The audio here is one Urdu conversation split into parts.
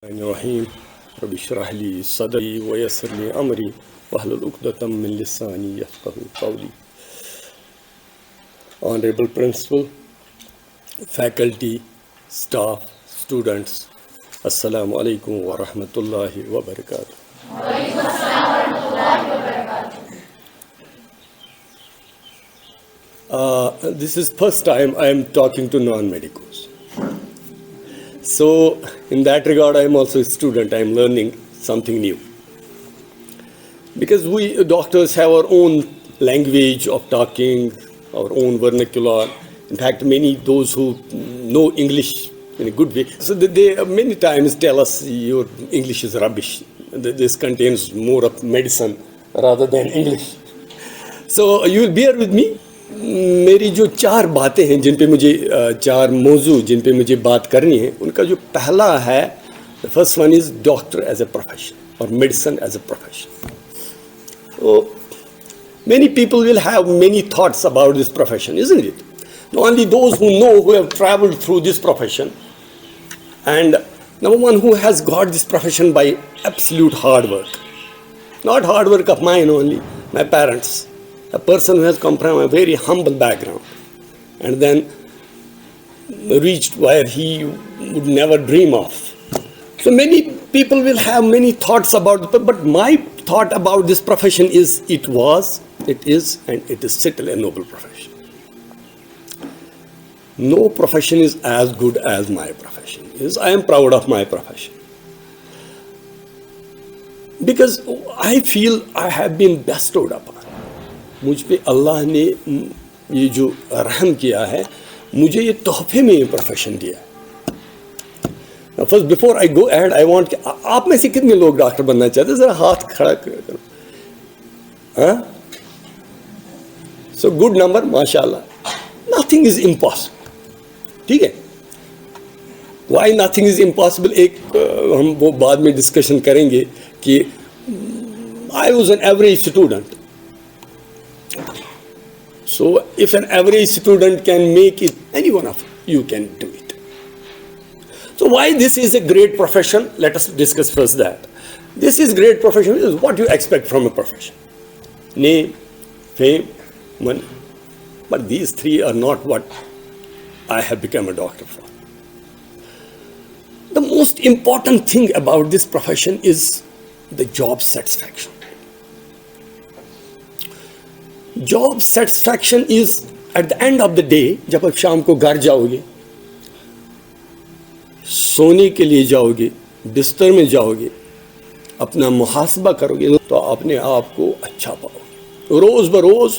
الرحيم رب اشرح لي صدري ويسر لي أمري واحلل عقدة من لساني يفقهوا قولي. Honorable Principal, faculty, staff, students, Assalamu alaikum wa rahmatullahi wa barakatuh. This is first time I am talking to non-medicals. So, in that regard, I am also a student. I am learning something new. Because we doctors have our own language of talking, our own vernacular. In fact, many those who know English in a good way, so they many times tell us your English is rubbish. This contains more of medicine rather than English. So, you will bear with me. میری جو چار باتیں ہیں جن پہ مجھے چار موضوع جن پہ مجھے بات کرنی ہے ان کا جو پہلا ہے first one is doctor as a profession اور medicine as a profession. So many people will have many thoughts about this profession, isn't it? Only those who know, who have traveled through this profession, and number one, who has got this profession by absolute hard work. Not hard work of mine only, my parents. A person who has come from a very humble background and then reached where he would never dream of. So many people will have many thoughts about it, but my thought about this profession is it is, and it is still a noble profession. No profession is as good as my profession is. I am proud of my profession. Because I feel I have been bestowed upon. مجھ پہ اللہ نے یہ جو رحم کیا ہے مجھے یہ تحفے میں یہ پروفیشن دیا ہے. First before I go ahead I want کہ آپ میں سے کتنے لوگ ڈاکٹر بننا چاہتے ہیں ذرا ہاتھ کھڑا کرو. سو گڈ نمبر ماشاء اللہ. Nothing is impossible. ٹھیک ہے, وائی نتھنگ از امپاسبل ایک ہم وہ بعد میں ڈسکشن کریں گے کہ I was an average student. So, if an average student can make it, any one of you can do it. So, why this is a great profession? Let us discuss first that. This is great profession. This is what you expect from a profession. Name, fame, money. But these three are not what I have become a doctor for. The most important thing about this profession is the job satisfaction. Job satisfaction is at the end of the day. جب آپ شام کو گھر جاؤ گے, سونے کے لیے جاؤ گے, بستر میں جاؤ گے, اپنا محاسبہ کرو گے تو اپنے آپ کو اچھا پاؤ گے. روز بروز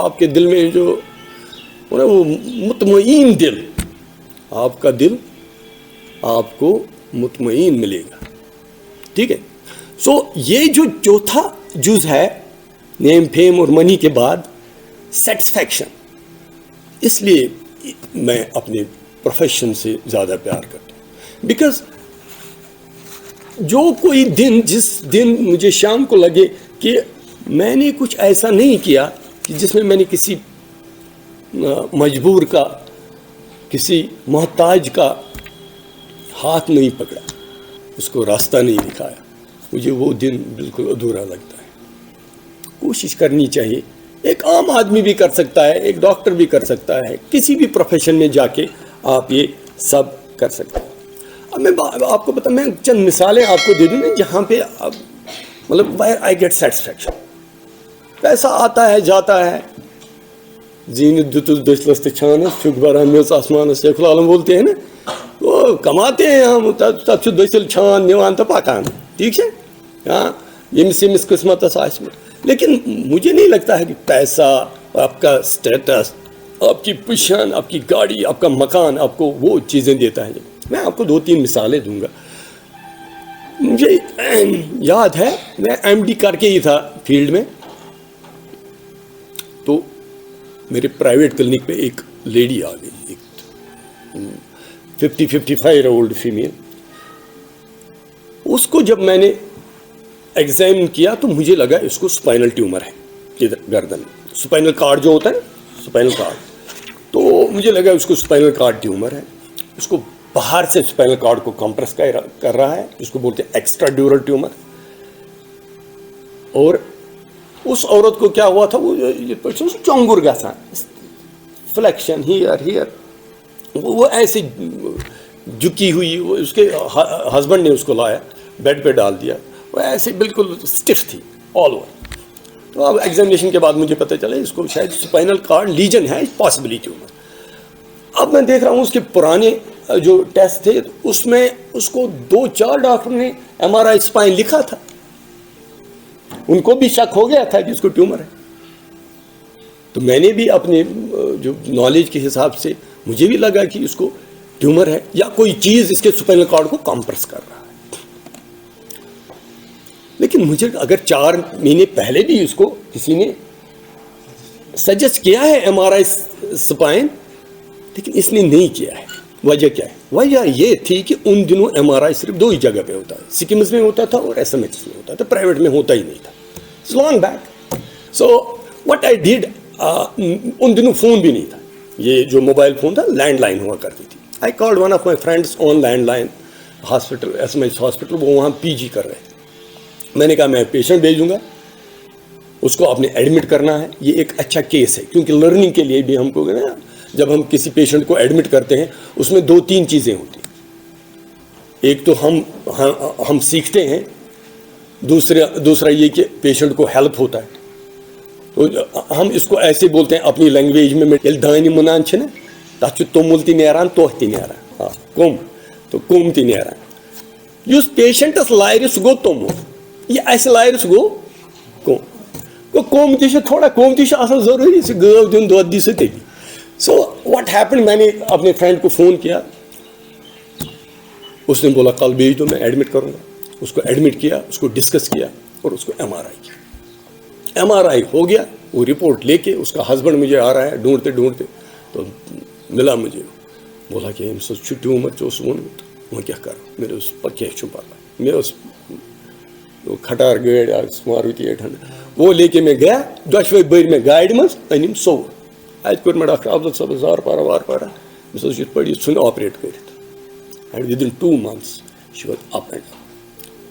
آپ کے دل میں جو وہ مطمئن دل, آپ کا دل آپ کو مطمئن ملے گا. ٹھیک ہے. سو یہ جو چوتھا جز ہے نیم, فیم اور منی کے بعد سیٹسفیکشن, اس لیے میں اپنے پروفیشن سے زیادہ پیار کرتا ہوں. بیکاز جو کوئی دن, جس دن مجھے شام کو لگے کہ میں نے کچھ ایسا نہیں کیا کہ جس میں نے کسی مجبور کا, کسی محتاج کا ہاتھ نہیں پکڑا, اس کو راستہ نہیں دکھایا, مجھے وہ دن بالکل ادھورا لگتا ہے. کوشش کرنی چاہیے. ایک عام آدمی بھی کر سکتا ہے, ایک ڈاکٹر بھی کر سکتا ہے, کسی بھی پروفیشن میں جا کے آپ یہ سب کر سکتے ہیں. اب میں آپ کو بتا, میں چند مثالیں آپ کو دے دوں نا جہاں پہ مطلب آئی گیٹ سیٹسفیکشن. پیسہ آتا ہے جاتا ہے, زینت دتس دشلست چھانس چھک برہمس آسمانس شیخ العالم بولتے ہیں نا, وہ کماتے ہیں ہم تب سے دسل چھان نوان تو پکان. ٹھیک ہے, ہاں یمس یمس قسمت آس میں. لیکن مجھے نہیں لگتا ہے کہ پیسہ, آپ کا اسٹیٹس, آپ کی پوزیشن, آپ کی گاڑی, آپ کا مکان آپ کو وہ چیزیں دیتا ہے. میں آپ کو 2-3 مثالیں دوں گا. مجھے یاد ہے میں ایم ڈی کر کے ہی تھا فیلڈ میں, تو میرے پرائیویٹ کلینک پہ ایک لیڈی آ گئی, ایک 55 فیمیل. اس کو جب میں نے ایگزامن کیا تو مجھے لگا اس کو اسپائنل ٹیومر ہے ادھر گردن میں. اسپائنل کارڈ جو ہوتا ہے نا, اسپائنل کارڈ, تو مجھے لگا اس کو اسپائنل کارڈ ٹیومر ہے. اس کو باہر سے اسپائنل کارڈ کو کمپریس کر رہا ہے, جس کو بولتے ہیں ایکسٹرا ڈیورل ٹیومر. اور اس عورت کو کیا ہوا تھا, وہ چونگر گژھان, فلیکشن ہیئر, وہ ایسی جھکی ہوئی, اس کے ہسبینڈ نے اس کو لایا, بیڈ پہ ڈال دیا, وہ ایسے بالکل اسٹف تھی آل اوور. تو اب ایگزامینیشن کے بعد مجھے پتہ چلا اس کو شاید اسپائنل کارڈ لیجن ہے, پاسبلی ٹیومر. اب میں دیکھ رہا ہوں اس کے پرانے جو ٹیسٹ تھے, اس میں اس کو 2-4 ڈاکٹر نے MRI اسپائن لکھا تھا, ان کو بھی شک ہو گیا تھا کہ اس کو ٹیومر ہے. تو میں نے بھی اپنے جو نالج کے حساب سے مجھے بھی لگا کہ اس کو ٹیومر ہے, یا کوئی چیز اس کے اسپائنل کارڈ کو کمپریس کر رہا ہے. لیکن مجھے اگر 4 مہینے پہلے بھی اس کو کسی نے سجیسٹ کیا ہے MRI اسپائن, لیکن اس نے نہیں کیا ہے. وجہ کیا ہے؟ وجہ یہ تھی کہ ان دنوں MRI صرف 2 ہی جگہ پہ ہوتا ہے, سکمز میں ہوتا تھا اور SMHS میں ہوتا تھا, پرائیویٹ میں ہوتا ہی نہیں تھا. It's long back. So what I did, ان دنوں فون بھی نہیں تھا, یہ جو موبائل فون تھا لینڈ لائن ہوا کرتی تھی. I called one of my friends on land line hospital, SMHS hospital, وہ وہاں PG کر رہے تھے. میں نے کہا میں پیشنٹ بھیجوں گا, اس کو آپ نے ایڈمٹ کرنا ہے. یہ ایک اچھا کیس ہے, کیونکہ لرننگ کے لیے بھی ہم کو جب ہم کسی پیشنٹ کو ایڈمٹ کرتے ہیں اس میں 2-3 چیزیں ہوتی ہیں. ایک تو ہم سیکھتے ہیں, دوسرا یہ کہ پیشنٹ کو ہیلپ ہوتا ہے. تو ہم اس کو ایسے بولتے ہیں اپنی لینگویج میں, دانہ منان چھنا تک تومل تہ نیران, توہ تہ نیران, کم تو کم تہ نیران. یس پیشنٹس لارِ سہ گو تومل, یہ اس لارِ سہ گو کم. کم تہ تھوڑا کم تہ آسان ضروری, سہ گٲو دیُن دۄد دی سہ تٔتی. سو واٹ ہیپن, میں نے اپنے فرینڈ کو فون کیا, اس نے بولا کل بھیج دو, میں ایڈمٹ کروں گا. اس کو ایڈمٹ کیا, اس کو ڈسکس کیا اور اس کو MRI کیا. MRI ہو گیا, وہ رپورٹ لے کے اس کا ہسبینڈ مجھے آ رہا ہے ڈھونڈتے تو ملا مجھے, بولا کہ امس ٹیومر ٹھیک وونمت. وہ کیا کر, میرے اس کیا پتہ, مے اس کھٹار گاڑی ماروتی 800, وہ لے کے میں گیا, 2 بر میں گاڑی مز انم سور. ات کور میں ڈاکٹر افضل صاحب زار پارا وار پارا, مس یت پہ یہ ژھن آپریٹ کرت. And within 2 months she was up and down.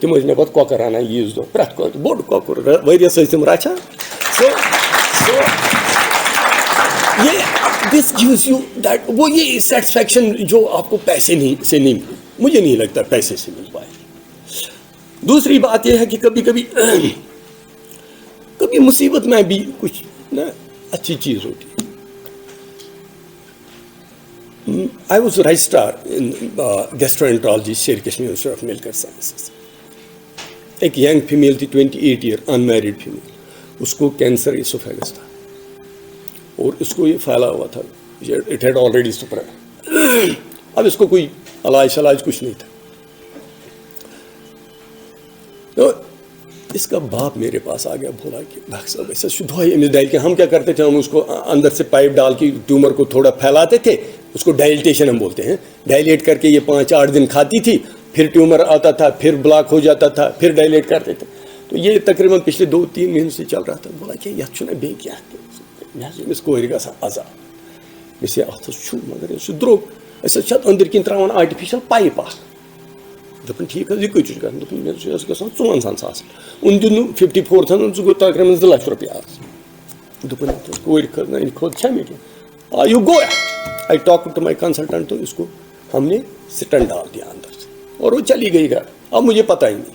تم ٲسۍ مےٚ پتہٕ کۄکر انان عیٖذ دۄہ, پرٛٮ۪تھ کانٛہہ بوٚڑ کۄکُر ؤریَس ٲسۍ تِم رچھان. یہ دس گیوز یو دیٹ, وہ یہ سیٹسفیکشن جو آپ کو پیسے سے نہیں, مجھے نہیں لگتا پیسے سے مل پائے. دوسری بات یہ ہے کہ کبھی مصیبت میں بھی کچھ نا اچھی چیز ہوتی ہے. I was registrar in gastroenterology, Sher Kashmir Institute of Medical Sciences. ایک ینگ فیمیل تھی, 28 year انمیرڈ فیمیل, اس کو کینسر اسوفیگس تھا اور اس کو یہ پھیلا ہوا تھا, اٹ ہیڈ آلریڈی سپریڈ. اب اس کو کوئی علاج کچھ نہیں تھا. تو اس کا باپ میرے پاس آ گیا, بولا کہ ڈاکٹر صاحب ایسا دہائی امس ڈائل کے, ہم کیا کرتے تھے, ہم اس کو اندر سے پائپ ڈال کے ٹیومر کو تھوڑا پھیلاتے تھے, اس کو ڈائلٹیشن ہم بولتے ہیں, ڈائلیٹ کر کے یہ 5-8 دن کھاتی تھی, پھر ٹیومر آتا تھا, پھر بلاک ہو جاتا تھا, پھر ڈائلیٹ کرتے تھے. تو یہ تقریباً پچھلے 2-3 مہینوں سے چل رہا تھا. بولا کہ یہ چھُنہ بیٚیہِ کیٛاہ أمِس کورِ گژھان عذاب. مےٚ اَتھ حظ چھُ مگر یہِ چھُ درٛوگ, أسۍ حظ چھِ اَتھ أنٛدٕرۍ کِنۍ ترٛاوان آرٹِفِشَل پایپ اَکھ. دوٚپُن ٹھیٖک حظ, یہِ کۭتِس چھُ گژھان؟ دوٚپُن مےٚ چھُ گژھان 14 ساس. اوٚن دیُن نہٕ 54,000, سُہ گوٚو تقریٖباً 2 لچھ رۄپیہِ آز. دوٚپُن کورِ خٲطرٕ چھا مےٚ کینٛہہ؟ You go. I talk to my consultant, تو اس کو ہم نے سٹنٹ ڈال دیا اندر سے اور وہ چلی گئی گھر. اب مجھے پتہ ہی نہیں,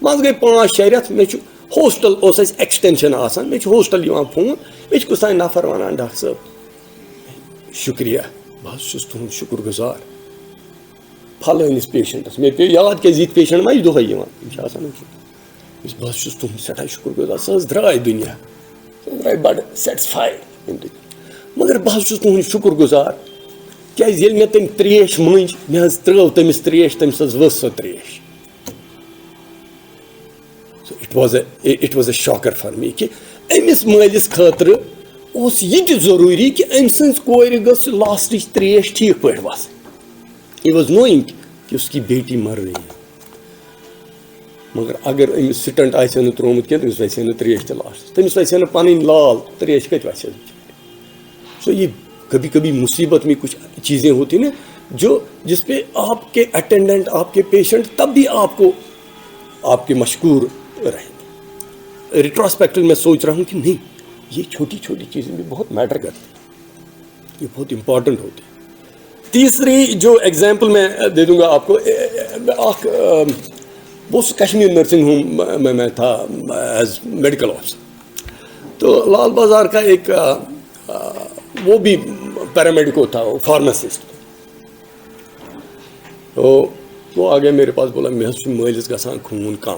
مز گئی 5-6 رٮ۪تھ. مےٚ چھُ ہوسٹل اوس اَسہِ ایکسٹینشن آسان, مےٚ چھُ ہوسٹل یِوان فون, مےٚ چھُ کُستام نفر وَنان ڈاکٹر صٲب شُکریہ, بہٕ حظ چھُس تُہُنٛد شُکُر گُزار پھلٲنِس پیشنٹس. مےٚ پیٚو یاد کیٛازِ یِتھ پیشنٹ ما چھِ دۄہے یِوان, یِم چھِ آسان. بہٕ حظ چھُس تُہُنٛد سٮ۪ٹھاہ شُکُر گُزار. سۄ حظ درٛاے دُنیا, سۄ درٛاے بڑٕ سیٹٕسفایڈ اَمہِ دُنیا. مگر بہٕ حظ چھُس تُہُنٛد شُکُر گُزار کیٛازِ ییٚلہِ مےٚ تٔمۍ ترٛیش مٔنٛج, مےٚ حظ ترٛٲو تٔمِس ترٛیش, تٔمِس حظ ؤژھ سۄ ترٛیش. It was a Shakir for me کہ أمِس مٲلِس خٲطرٕ اوس یہِ تہِ ضروٗری کہ أمۍ سٕنٛز کورِ گٔژھ لاسٹٕچ ترٛیش ٹھیٖک پٲٹھۍ وَسٕنۍ. ہی واز نویِنگ کہ اس کی بیٹی مر رہی ہے. مگر اگر أمِس سٹنٹ آسہِ ہا نہٕ ترٛوومُت کینٛہہ, تٔمِس وَسہِ ہا نہٕ ترٛیش تہِ لاسٹَس, تٔمِس وَسہِ ہا نہٕ پَنٕنۍ لال ترٛیش کَتہِ وَسہِ ہا. سو یہ کبھی کبھی مصیبت میں کچھ چیزیں ہوتی نا جس پہ آپ کے اٹینڈنٹ, آپ کے پیشنٹ تب بھی آپ کو آپ کے مشکور رہیں گے. ریٹروسپیکٹل میں سوچ رہا ہوں کہ نہیں, یہ چھوٹی چھوٹی چیزیں بھی بہت میٹر کرتی ہیں, یہ بہت امپورٹنٹ ہوتی ہے. تیسری جو ایگزامپل میں دے دوں گا آپ کو, وہ کشمیر نرسنگ ہوم میں تھا ایز میڈیکل آفیسر. تو لال بازار کا ایک وہ بھی پیرامیڈیکو تھا, وہ فارماسسٹ. تو وہ آ گیا میرے پاس, بولا مےٚ حظ چھُ مٲلِس گژھان خوٗن کم.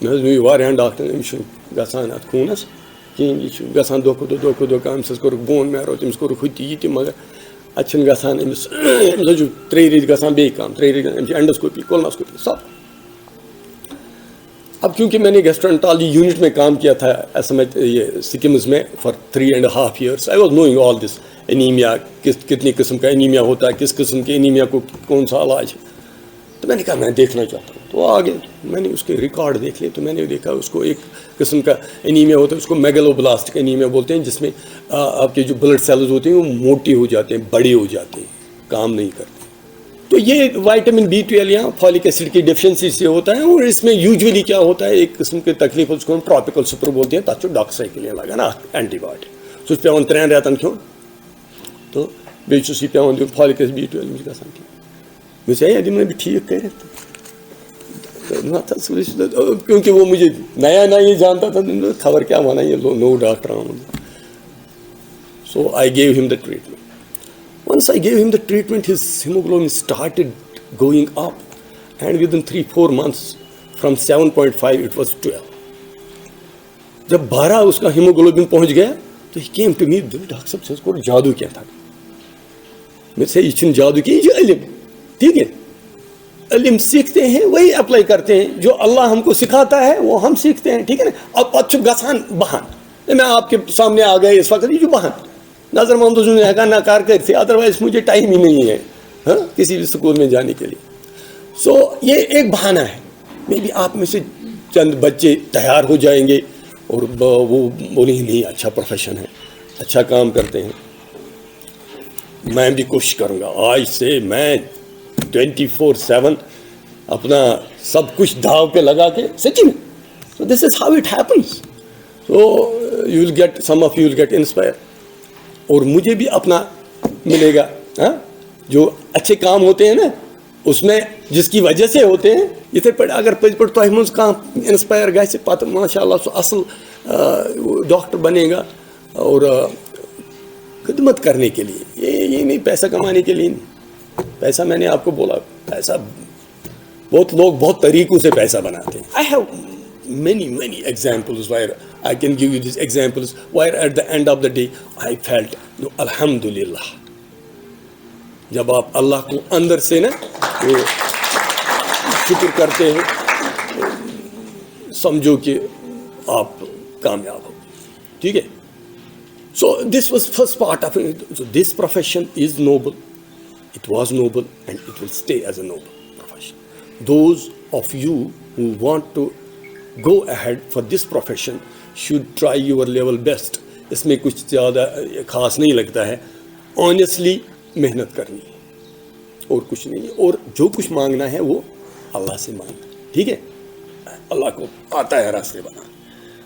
مےٚ حظ نِیہِ واریاہن ڈاکٹرن, أمِس چھُنہٕ گژھان اَتھ خوٗنس کِہیٖنۍ, یہِ چھُ گژھان دۄہ کھۄتہٕ دۄہ کم. أمِس حظ کوٚرُکھ بون میرو, تٔمِس کوٚرُکھ ہُہ تہِ یہِ تہِ, مگر اَتہِ چھُنہٕ گژھان أمِس حظ چھُ 3 رٮ۪تۍ گژھان بیٚیہِ کم, 3 رٮ۪تۍ أمِس چھِ اینڈوسکوپی, کولونوسکوپی سب. اب کیونکہ میں نے گیسٹرنٹالوجی یونٹ میں کام کیا تھا یہ سکمز میں for 3.5 years, I was knowing all this. Anaemia کتنی قسم کا انیمیا ہوتا ہے, کس قسم کے انیمیا کو کون سا علاج ہے. تو میں نے کہا میں دیکھنا چاہتا ہوں. تو آگے میں نے اس کے ریکارڈ دیکھ لیے. تو میں نے دیکھا اس کو ایک قسم کا انیمیا ہوتا ہے, اس کو میگلوبلاسٹک انیمیا بولتے ہیں, جس میں آپ کے جو بلڈ سیلز ہوتے ہیں وہ موٹے ہو جاتے ہیں, بڑے ہو جاتے ہیں, کام نہیں کرتے. تو یہ وائٹامن B12 یا فولک ایسڈ کی ڈیفیشنسی سے ہوتا ہے. اور اس میں یوزلی کیا ہوتا ہے, ایک قسم کی تکلیف اس کو ہم ٹراپیکل سپر بولتے ہیں, تک ڈاکٹر سائیکل لگا نا اینٹی بایوٹک, سہ پیوان 3 رٮ۪تن کھیوٚن. تو بیٚیہِ چھُس یہِ پیوان دیُن فولک ایسڈ B12 أمِس چھُ گژھان کینٛہہ. مےٚ دوٚپ ہے دِمہٕ بہٕ ٹھیٖک کٔرِتھ. کیونکہ وہ مجھے نیا نیا جانتا تھا, خبر کیا وَنان یہ نو ڈاکٹر آمُت. سو آئی گیو ہم the treatment. Once I gave him the treatment, his hemoglobin started going up, and within 3-4 months, from 7.5 it was 12. جب 12 اس کا ہیموگلوبن پہنچ گیا تو he came to me, doctor صاحب اس کو جادو کیا تھا. میں سے یہ چھن جادو کی, یہ علم, ٹھیک ہے, علم سیکھتے ہیں وہی اپلائی کرتے ہیں, جو اللہ ہم کو سکھاتا ہے وہ ہم سیکھتے ہیں, ٹھیک ہے نا. اب پتہ گژھان بہان, میں آپ کے سامنے آ گیا اس وقت, یہ جو بہان نظر محمد نے کہا ناکار کرتے, ادروائز مجھے ٹائم ہی نہیں ہے کسی بھی اسکول میں جانے کے لیے. سو یہ ایک بہانہ ہے. میں بھی آپ میں سے چند بچے تیار ہو جائیں گے اور وہ بولیں گے نہیں اچھا پروفیشن ہے, اچھا کام کرتے ہیں. میں بھی کوشش کروں گا, آج سے میں 24/7 اپنا سب کچھ داؤ پہ لگا کے, سچی میں. So this is how it happens. So you will get, some of you will get inspire. اور مجھے بھی اپنا ملے گا, جو اچھے کام ہوتے ہیں نا اس میں جس کی وجہ سے ہوتے ہیں, یتھے پہ اگر پز پہ تہ من کانٛہہ انسپائر گژھِ پتہ ماشاء اللہ سُہ اصل ڈاکٹر بنے گا, اور خدمت کرنے کے لیے, یہ نہیں پیسہ کمانے کے لیے نہیں. پیسہ میں نے آپ کو بولا, پیسہ بہت لوگ بہت طریقوں سے پیسہ بناتے ہیں. I have many examples where I can give you these examples where at the end of the day I felt no, alhamdulillah. جب آپ اللہ کو اندر سے نا شکر کرتے ہیں, سمجھو کہ آپ کامیاب ہو, ٹھیک ہے. So this was first part of it. So this profession is noble, it was noble, and it will stay as a noble profession. Those of you who want to go ahead for this profession should try your level best. اس میں کچھ زیادہ خاص نہیں لگتا ہے, آنیسٹلی محنت کرنی ہے اور کچھ نہیں ہے. اور جو کچھ مانگنا ہے وہ اللہ سے مانگنا, ٹھیک ہے. اللہ کو آتا ہے راستے بنا,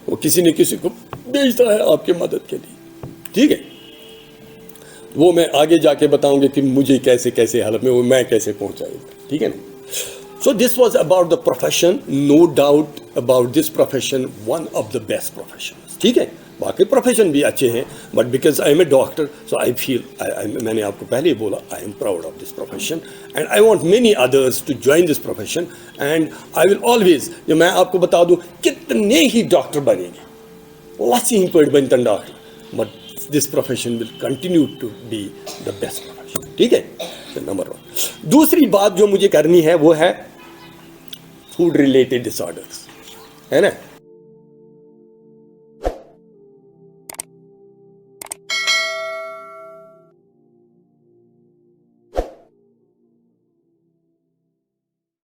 وہ کسی نہ کسی کو بھیجتا ہے آپ کی مدد کے لیے, ٹھیک ہے. وہ میں آگے جا کے بتاؤں گا کہ مجھے کیسے کیسے حالت میں وہ میں کیسے پہنچاؤں گا, ٹھیک ہے نا. So this was about the profession, no doubt about this profession, one of the best professions. ٹھیک ہے, باقی پروفیشن بھی اچھے ہیں, but because I am a doctor, so I feel, میں نے آپ کو پہلے ہی بولا, I am proud of this profession and I want many others to join this profession, and I will always, جو میں آپ کو بتا دوں کتنے ہی ڈاکٹر بنیں گے, لچھ ہی پڑھ بنتن doctor, but this profession will continue to be the best profession. ٹھیک ہے, نمبر 1. دوسری بات جو مجھے کرنی ہے وہ ہے فوڈ ریلیٹڈ ڈس آرڈرس, ہے نا.